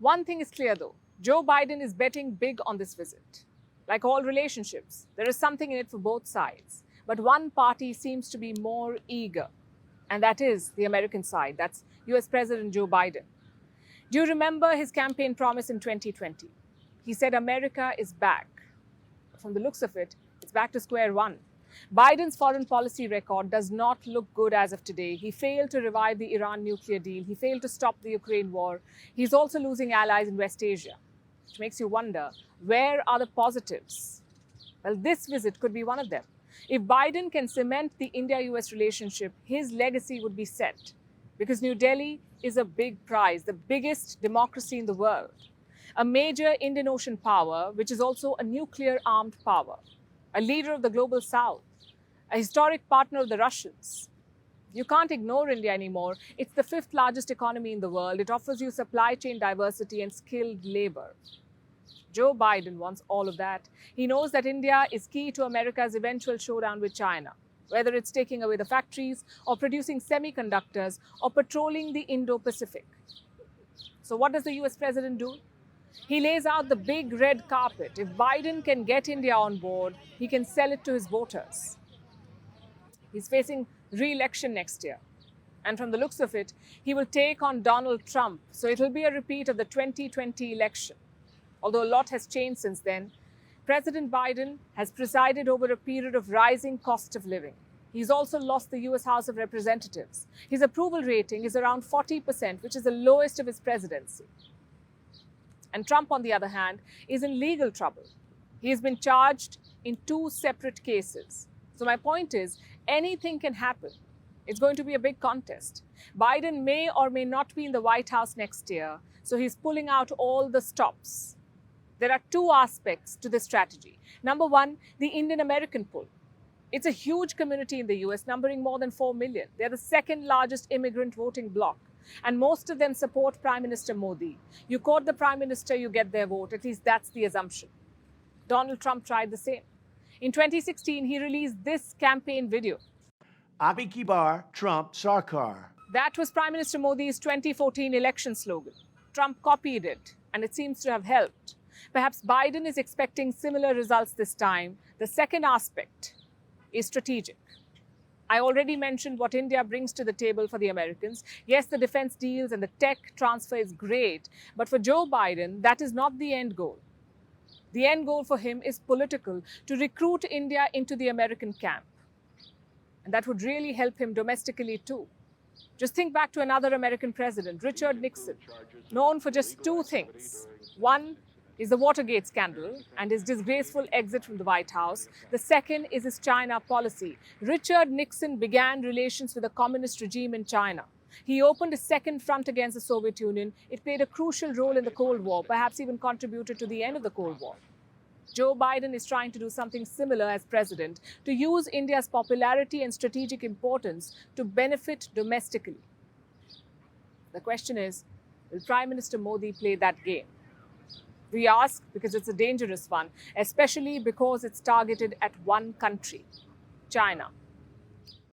One thing is clear though, Joe Biden is betting big on this visit. Like all relationships, there is something in it for both sides. But one party seems to be more eager, and that is the American side. That's US President Joe Biden. Do you remember his campaign promise in 2020? He said America is back. From the looks of it, it's back to square one. Biden's foreign policy record does not look good as of today. He failed to revive the Iran nuclear deal. He failed to stop the Ukraine war. He's also losing allies in West Asia, which makes you wonder, where are the positives? Well, this visit could be one of them. If Biden can cement the India-US relationship, his legacy would be set. Because New Delhi is a big prize, the biggest democracy in the world, a major Indian Ocean power, which is also a nuclear-armed power, a leader of the global south, a historic partner of the Russians. You can't ignore India anymore. It's the fifth largest economy in the world. It offers you supply chain diversity and skilled labor. Joe Biden wants all of that. He knows that India is key to America's eventual showdown with China, whether it's taking away the factories or producing semiconductors or patrolling the Indo-Pacific. So what does the US president do? He lays out the big red carpet. If Biden can get India on board, he can sell it to his voters. He's facing re-election next year. And from the looks of it, he will take on Donald Trump. So it'll be a repeat of the 2020 election. Although a lot has changed since then, President Biden has presided over a period of rising cost of living. He's also lost the US House of Representatives. His approval rating is around 40%, which is the lowest of his presidency. And Trump, on the other hand, is in legal trouble. He has been charged in 2 separate cases. So my point is, anything can happen. It's going to be a big contest. Biden may or may not be in the White House next year, so he's pulling out all the stops. There are 2 aspects to this strategy. Number one, the Indian-American pull. It's a huge community in the US, numbering more than 4 million. They're the second largest immigrant voting bloc, and most of them support Prime Minister Modi. You quote the Prime Minister, you get their vote. At least that's the assumption. Donald Trump tried the same. In 2016, he released this campaign video. Abhi ki bar, Trump Sarkar. That was Prime Minister Modi's 2014 election slogan. Trump copied it, and it seems to have helped. Perhaps Biden is expecting similar results this time. The second aspect is strategic. I already mentioned what India brings to the table for the Americans. Yes, the defense deals and the tech transfer is great, but for Joe Biden, that is not the end goal. The end goal for him is political, to recruit India into the American camp. And that would really help him domestically too. Just think back to another American president, Richard Nixon, known for just 2 things. One is the Watergate scandal and his disgraceful exit from the White House. The second is his China policy. Richard Nixon began relations with the communist regime in China. He opened a second front against the Soviet Union. It played a crucial role in the Cold War, perhaps even contributed to the end of the Cold War. Joe Biden is trying to do something similar as president, to use India's popularity and strategic importance to benefit domestically. The question is, will Prime Minister Modi play that game? We ask because it's a dangerous one, especially because it's targeted at one country, China.